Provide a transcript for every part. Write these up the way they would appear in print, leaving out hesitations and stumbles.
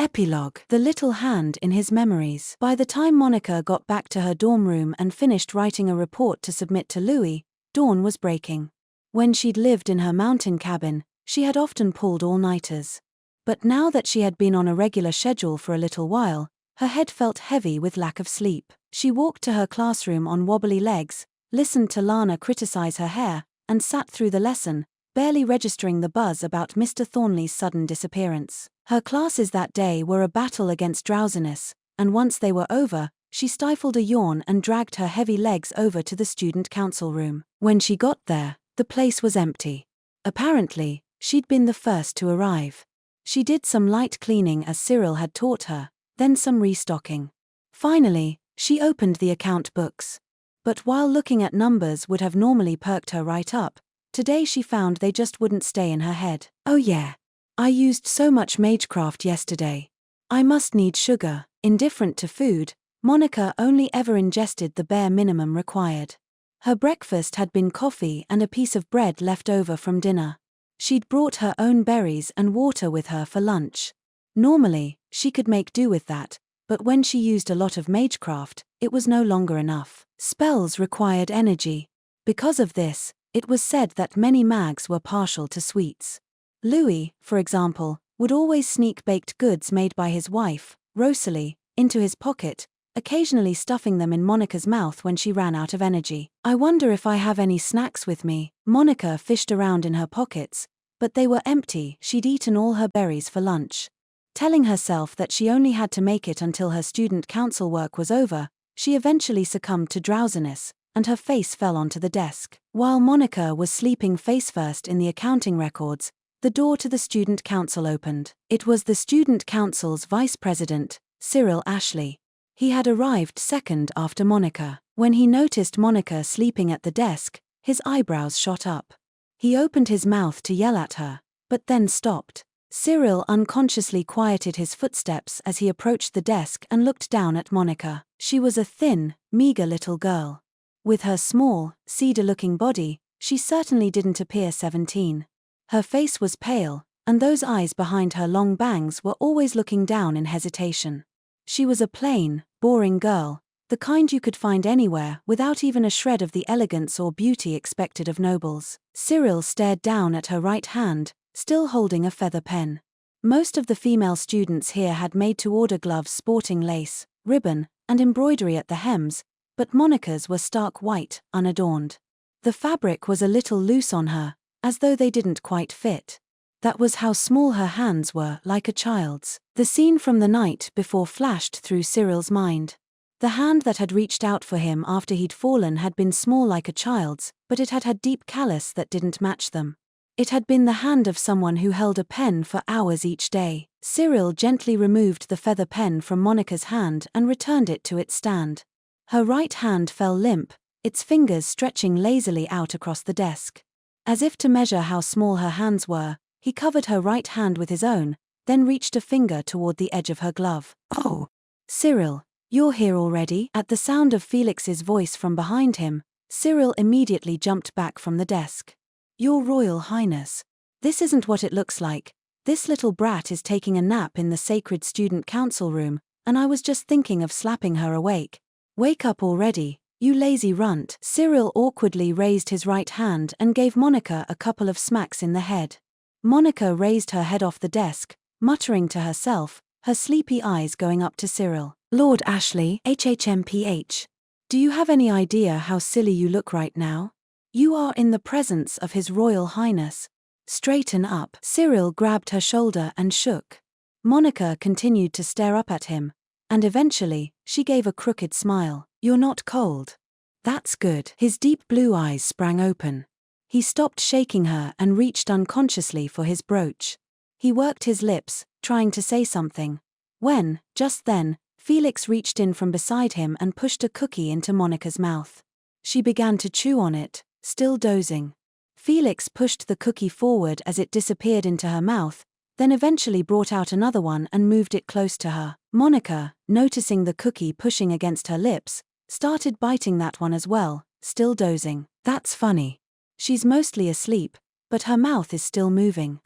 Epilogue. The little hand in his memories. By the time Monica got back to her dorm room and finished writing a report to submit to Louis, dawn was breaking. When she'd lived in her mountain cabin, she had often pulled all-nighters. But now that she had been on a regular schedule for a little while, her head felt heavy with lack of sleep. She walked to her classroom on wobbly legs, listened to Lana criticize her hair, and sat through the lesson, barely registering the buzz about Mr. Thornley's sudden disappearance. Her classes that day were a battle against drowsiness, and once they were over, she stifled a yawn and dragged her heavy legs over to the student council room. When she got there, the place was empty. Apparently, she'd been the first to arrive. She did some light cleaning as Sirill had taught her, then some restocking. Finally, she opened the account books. But while looking at numbers would have normally perked her right up, today she found they just wouldn't stay in her head. Oh yeah. I used so much magecraft yesterday. I must need sugar. Indifferent to food, Monica only ever ingested the bare minimum required. Her breakfast had been coffee and a piece of bread left over from dinner. She'd brought her own berries and water with her for lunch. Normally, she could make do with that, but when she used a lot of magecraft, it was no longer enough. Spells required energy. Because of this, it was said that many mags were partial to sweets. Louis, for example, would always sneak baked goods made by his wife, Rosalie, into his pocket, occasionally stuffing them in Monica's mouth when she ran out of energy. I wonder if I have any snacks with me. Monica fished around in her pockets, but they were empty. She'd eaten all her berries for lunch. Telling herself that she only had to make it until her student council work was over, she eventually succumbed to drowsiness, and her face fell onto the desk. While Monica was sleeping face first in the accounting records, the door to the student council opened. It was the student council's vice president, Sirill Ashley. He had arrived second after Monica. When he noticed Monica sleeping at the desk, his eyebrows shot up. He opened his mouth to yell at her, but then stopped. Sirill unconsciously quieted his footsteps as he approached the desk and looked down at Monica. She was a thin, meager little girl. With her small, cedar-looking body, she certainly didn't appear 17. Her face was pale, and those eyes behind her long bangs were always looking down in hesitation. She was a plain, boring girl, the kind you could find anywhere without even a shred of the elegance or beauty expected of nobles. Sirill stared down at her right hand, still holding a feather pen. Most of the female students here had made-to-order gloves sporting lace, ribbon, and embroidery at the hems, but Monica's were stark white, unadorned. The fabric was a little loose on her, as though they didn't quite fit. That was how small her hands were, like a child's. The scene from the night before flashed through Sirill's mind. The hand that had reached out for him after he'd fallen had been small like a child's, but it had had deep callus that didn't match them. It had been the hand of someone who held a pen for hours each day. Sirill gently removed the feather pen from Monica's hand and returned it to its stand. Her right hand fell limp, its fingers stretching lazily out across the desk. As if to measure how small her hands were, he covered her right hand with his own, then reached a finger toward the edge of her glove. Oh! Sirill, you're here already? At the sound of Felix's voice from behind him, Sirill immediately jumped back from the desk. Your Royal Highness. This isn't what it looks like. This little brat is taking a nap in the sacred student council room, and I was just thinking of slapping her awake. Wake up already, you lazy runt. Sirill awkwardly raised his right hand and gave Monica a couple of smacks in the head. Monica raised her head off the desk, muttering to herself, her sleepy eyes going up to Sirill. Lord Ashley, HHMPH. Do you have any idea how silly you look right now? You are in the presence of His Royal Highness. Straighten up. Sirill grabbed her shoulder and shook. Monica continued to stare up at him, and eventually, she gave a crooked smile. You're not cold. That's good. His deep blue eyes sprang open. He stopped shaking her and reached unconsciously for his brooch. He worked his lips, trying to say something. When, just then, Felix reached in from beside him and pushed a cookie into Monica's mouth. She began to chew on it, still dozing. Felix pushed the cookie forward as it disappeared into her mouth, then eventually brought out another one and moved it close to her. Monica, noticing the cookie pushing against her lips, started biting that one as well, still dozing. That's funny. She's mostly asleep, but her mouth is still moving.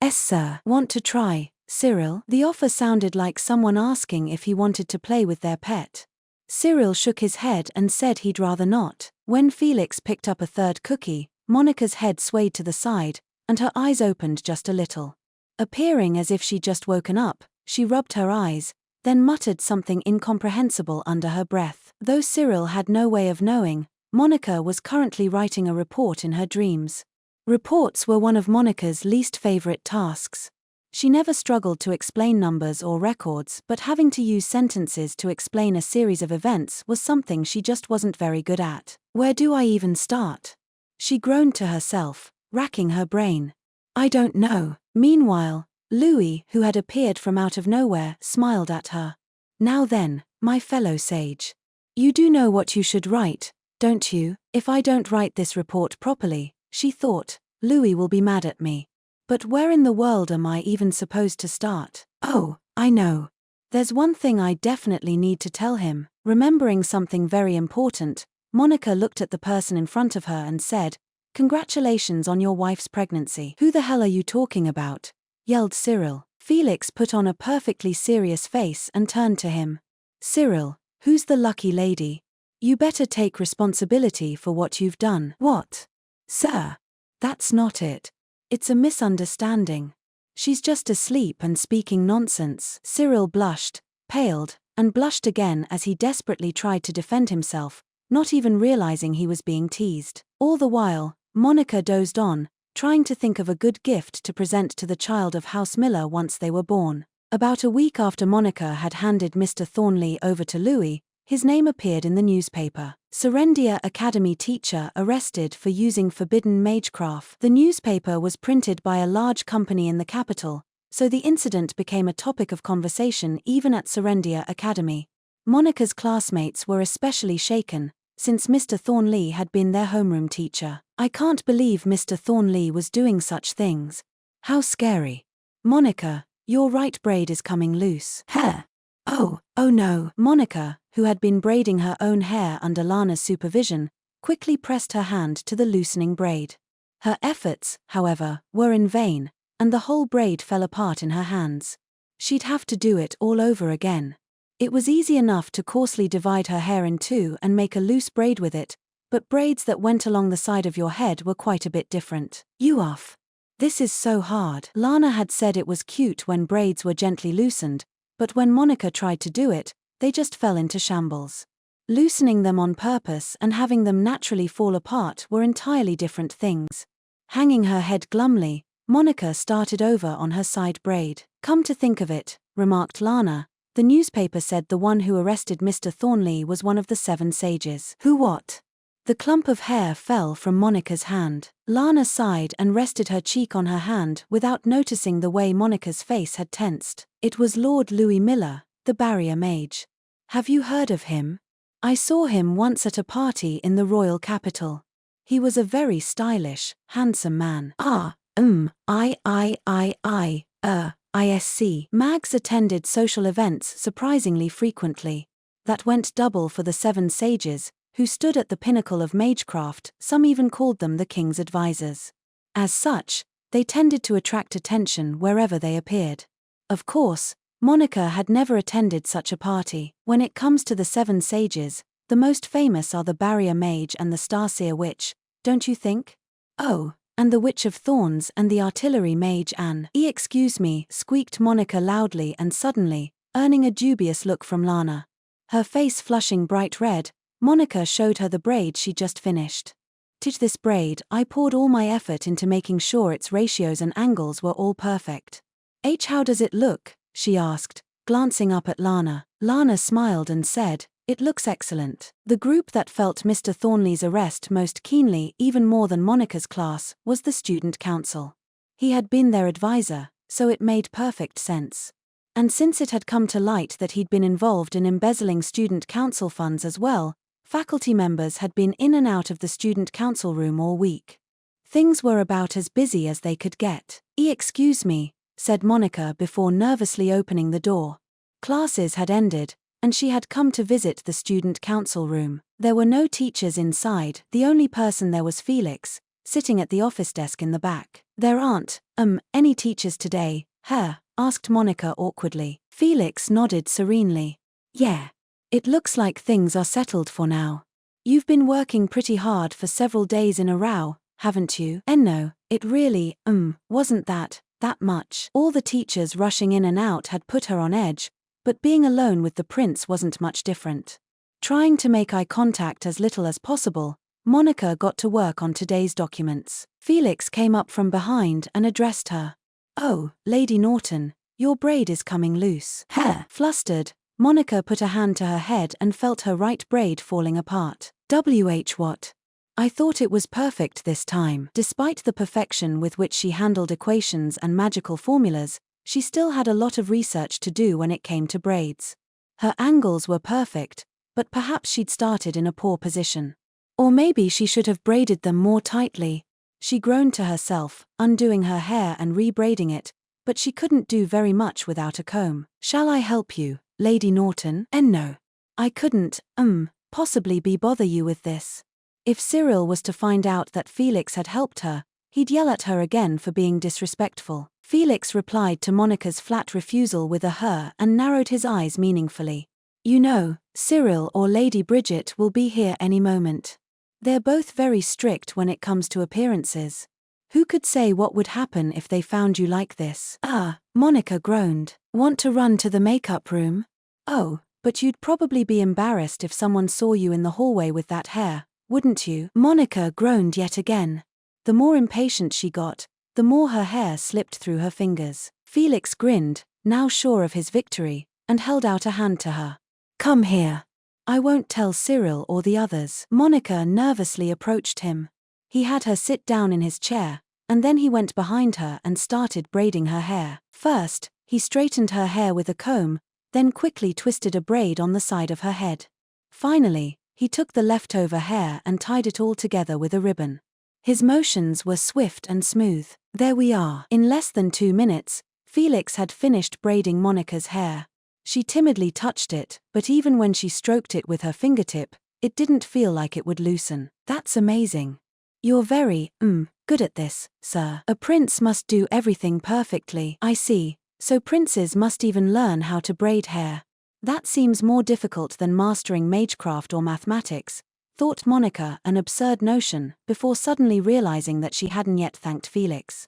Yes sir. Want to try? Sirill? The offer sounded like someone asking if he wanted to play with their pet. Sirill shook his head and said he'd rather not. When Felix picked up a third cookie, Monica's head swayed to the side, and her eyes opened just a little. Appearing as if she'd just woken up, she rubbed her eyes, then muttered something incomprehensible under her breath. Though Sirill had no way of knowing, Monica was currently writing a report in her dreams. Reports were one of Monica's least favorite tasks. She never struggled to explain numbers or records, but having to use sentences to explain a series of events was something she just wasn't very good at. Where do I even start? She groaned to herself, racking her brain. I don't know. Meanwhile, Louis, who had appeared from out of nowhere, smiled at her. Now then, my fellow sage. You do know what you should write, don't you? If I don't write this report properly, she thought, Louis will be mad at me. But where in the world am I even supposed to start? Oh, I know. There's one thing I definitely need to tell him. Remembering something very important, Monica looked at the person in front of her and said, Congratulations on your wife's pregnancy. Who the hell are you talking about? Yelled Sirill. Felix put on a perfectly serious face and turned to him. Sirill, who's the lucky lady? You better take responsibility for what you've done. What? Sir? That's not it. It's a misunderstanding. She's just asleep and speaking nonsense. Sirill blushed, paled, and blushed again as he desperately tried to defend himself, not even realizing he was being teased. All the while, Monica dozed on, trying to think of a good gift to present to the child of House Miller once they were born. About a week after Monica had handed Mr. Thornley over to Louis, his name appeared in the newspaper. Serendia Academy teacher arrested for using forbidden magecraft. The newspaper was printed by a large company in the capital, so the incident became a topic of conversation even at Serendia Academy. Monica's classmates were especially shaken, since Mr. Thornley had been their homeroom teacher. I can't believe Mr. Thornley was doing such things. How scary. Monica, your right braid is coming loose. Hair. Oh no. Monica, who had been braiding her own hair under Lana's supervision, quickly pressed her hand to the loosening braid. Her efforts, however, were in vain, and the whole braid fell apart in her hands. She'd have to do it all over again. It was easy enough to coarsely divide her hair in two and make a loose braid with it, but braids that went along the side of your head were quite a bit different. You off. This is so hard. Lana had said it was cute when braids were gently loosened, but when Monica tried to do it, they just fell into shambles. Loosening them on purpose and having them naturally fall apart were entirely different things. Hanging her head glumly, Monica started over on her side braid. Come to think of it, remarked Lana, the newspaper said the one who arrested Mr. Thornley was one of the 7 sages. Who what? The clump of hair fell from Monica's hand. Lana sighed and rested her cheek on her hand without noticing the way Monica's face had tensed. It was Lord Louis Miller, the barrier mage. Have you heard of him? I saw him once at a party in the royal capital. He was a very stylish, handsome man. ISC. Mags attended social events surprisingly frequently. That went double for the 7 sages, who stood at the pinnacle of magecraft. Some even called them the king's advisors. As such, they tended to attract attention wherever they appeared. Of course, Monica had never attended such a party. When it comes to the 7 sages, the most famous are the barrier mage and the starseer witch, don't you think? Oh, and the witch of thorns and the artillery mage Anne. Excuse me, squeaked Monica loudly and suddenly, earning a dubious look from Lana. Her face flushing bright red, Monica showed her the braid she just finished. To this braid, I poured all my effort into making sure its ratios and angles were all perfect. How does it look? She asked, glancing up at Lana. Lana smiled and said, It looks excellent. The group that felt Mr. Thornley's arrest most keenly, even more than Monica's class, was the student council. He had been their advisor, so it made perfect sense. And since it had come to light that he'd been involved in embezzling student council funds as well, faculty members had been in and out of the student council room all week. Things were about as busy as they could get. Excuse me, said Monica before nervously opening the door. Classes had ended, and she had come to visit the student council room. There were no teachers inside. The only person there was Felix, sitting at the office desk in the back. There aren't, any teachers today, asked Monica awkwardly. Felix nodded serenely. Yeah. It looks like things are settled for now. You've been working pretty hard for several days in a row, haven't you? No, it really, wasn't that much. All the teachers rushing in and out had put her on edge, but being alone with the prince wasn't much different. Trying to make eye contact as little as possible, Monica got to work on today's documents. Felix came up from behind and addressed her. Oh, Lady Norton, your braid is coming loose. Flustered, Monica put a hand to her head and felt her right braid falling apart. What? I thought it was perfect this time. Despite the perfection with which she handled equations and magical formulas, she still had a lot of research to do when it came to braids. Her angles were perfect, but perhaps she'd started in a poor position. Or maybe she should have braided them more tightly. She groaned to herself, undoing her hair and re-braiding it, but she couldn't do very much without a comb. Shall I help you, Lady Norton? No. I couldn't, possibly bother you with this. If Sirill was to find out that Felix had helped her, he'd yell at her again for being disrespectful. Felix replied to Monica's flat refusal with a her and narrowed his eyes meaningfully. You know, Sirill or Lady Bridget will be here any moment. They're both very strict when it comes to appearances. Who could say what would happen if they found you like this? Monica groaned. Want to run to the makeup room? Oh, but you'd probably be embarrassed if someone saw you in the hallway with that hair, wouldn't you? Monica groaned yet again. The more impatient she got, the more her hair slipped through her fingers. Felix grinned, now sure of his victory, and held out a hand to her. Come here. I won't tell Sirill or the others. Monica nervously approached him. He had her sit down in his chair, and then he went behind her and started braiding her hair. First, he straightened her hair with a comb, then quickly twisted a braid on the side of her head. Finally, he took the leftover hair and tied it all together with a ribbon. His motions were swift and smooth. There we are. In less than 2 minutes, Felix had finished braiding Monica's hair. She timidly touched it, but even when she stroked it with her fingertip, it didn't feel like it would loosen. That's amazing. You're very, good at this, sir. A prince must do everything perfectly. I see. So princes must even learn how to braid hair. That seems more difficult than mastering magecraft or mathematics, thought Monica, an absurd notion, before suddenly realizing that she hadn't yet thanked Felix.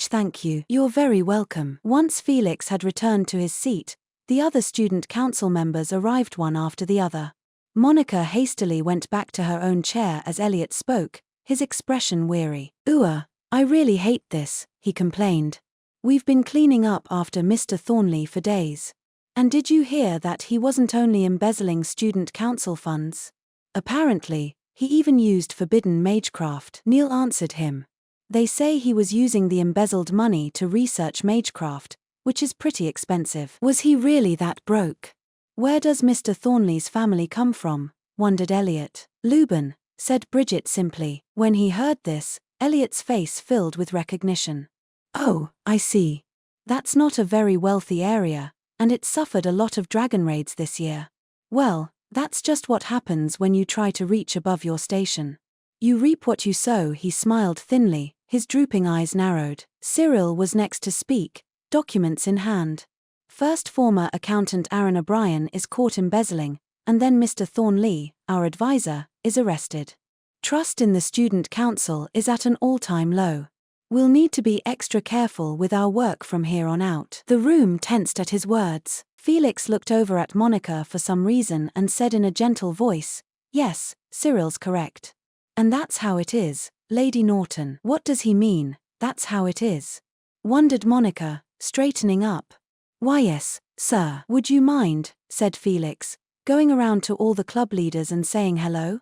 Thank you. You're very welcome. Once Felix had returned to his seat, the other student council members arrived one after the other. Monica hastily went back to her own chair as Elliot spoke, his expression weary. I really hate this, he complained. We've been cleaning up after Mr. Thornley for days. And did you hear that he wasn't only embezzling student council funds? Apparently, he even used forbidden magecraft. Neil answered him. They say he was using the embezzled money to research magecraft, which is pretty expensive. Was he really that broke? Where does Mr. Thornley's family come from? Wondered Elliot. Leuben, said Bridget simply. When he heard this, Elliot's face filled with recognition. Oh, I see. That's not a very wealthy area, and it suffered a lot of dragon raids this year. Well, that's just what happens when you try to reach above your station. You reap what you sow. He smiled thinly, his drooping eyes narrowed. Sirill was next to speak, documents in hand. First, former accountant Aaron O'Brien is caught embezzling, and then Mr. Thornley, our advisor, is arrested. Trust in the student council is at an all-time low. We'll need to be extra careful with our work from here on out. The room tensed at his words. Felix looked over at Monica for some reason and said in a gentle voice, Yes, Sirill's correct. And that's how it is, Lady Norton. What does he mean, that's how it is? Wondered Monica, straightening up. Why yes, sir. Would you mind, said Felix, going around to all the club leaders and saying hello?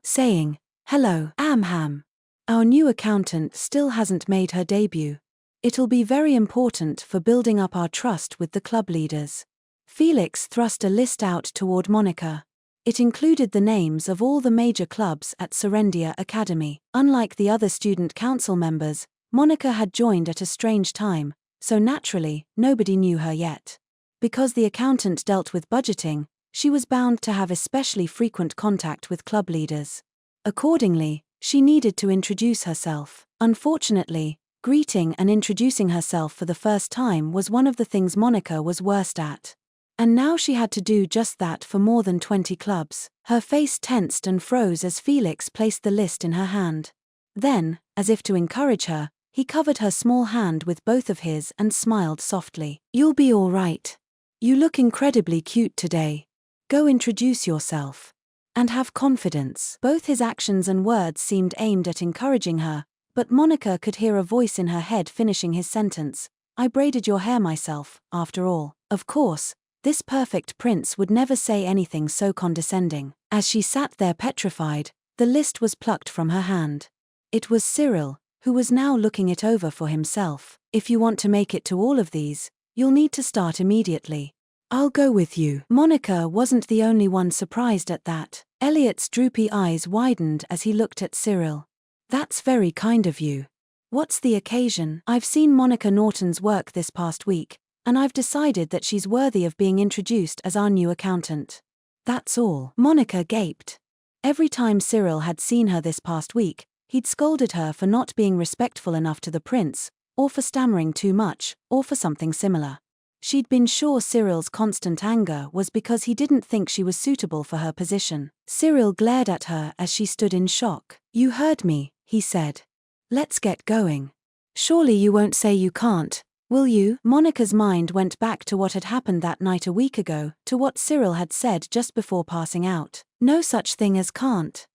Hello, Amham. Our new accountant still hasn't made her debut. It'll be very important for building up our trust with the club leaders. Felix thrust a list out toward Monica. It included the names of all the major clubs at Serendia Academy. Unlike the other student council members, Monica had joined at a strange time, so naturally, nobody knew her yet. Because the accountant dealt with budgeting, she was bound to have especially frequent contact with club leaders. Accordingly, she needed to introduce herself. Unfortunately, Greeting and introducing herself for the first time was one of the things Monica was worst at. And now she had to do just that for more than 20 clubs. Her face tensed and froze as Felix placed the list in her hand. Then, as if to encourage her, he covered her small hand with both of his and smiled softly. "You'll be all right. You look incredibly cute today. Go introduce yourself. And have confidence." Both his actions and words seemed aimed at encouraging her, but Monica could hear a voice in her head finishing his sentence. "I braided your hair myself, after all." Of course, this perfect prince would never say anything so condescending. As she sat there petrified, the list was plucked from her hand. It was Sirill, who was now looking it over for himself. "If you want to make it to all of these, you'll need to start immediately. I'll go with you." Monica wasn't the only one surprised at that. Elliot's droopy eyes widened as he looked at Sirill. "That's very kind of you. What's the occasion?" "I've seen Monica Norton's work this past week, and I've decided that she's worthy of being introduced as our new accountant. That's all." Monica gaped. Every time Sirill had seen her this past week, he'd scolded her for not being respectful enough to the prince, or for stammering too much, or for something similar. She'd been sure Sirill's constant anger was because he didn't think she was suitable for her position. Sirill glared at her as she stood in shock. "You heard me," he said. "Let's get going. Surely you won't say you can't, will you?" Monica's mind went back to what had happened that night a week ago, to what Sirill had said just before passing out. "No such thing as can't.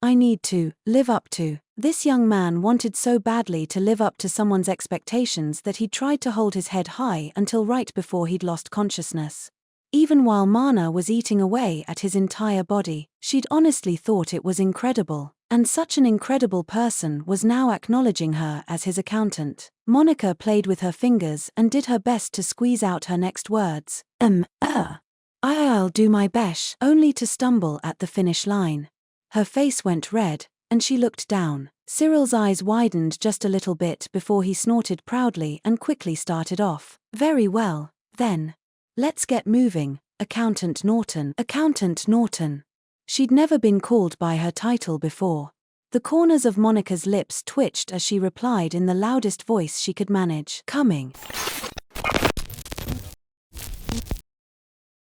I need to live up to." This young man wanted so badly to live up to someone's expectations that he tried to hold his head high until right before he'd lost consciousness. Even while mana was eating away at his entire body, she'd honestly thought it was incredible. And such an incredible person was now acknowledging her as his accountant. Monica played with her fingers and did her best to squeeze out her next words. I'll do my best," only to stumble at the finish line. Her face went red, and she looked down. Sirill's eyes widened just a little bit before he snorted proudly and quickly started off. "Very well, then. Let's get moving, Accountant Norton." Accountant Norton. She'd never been called by her title before. The corners of Monica's lips twitched as she replied in the loudest voice she could manage. "Coming."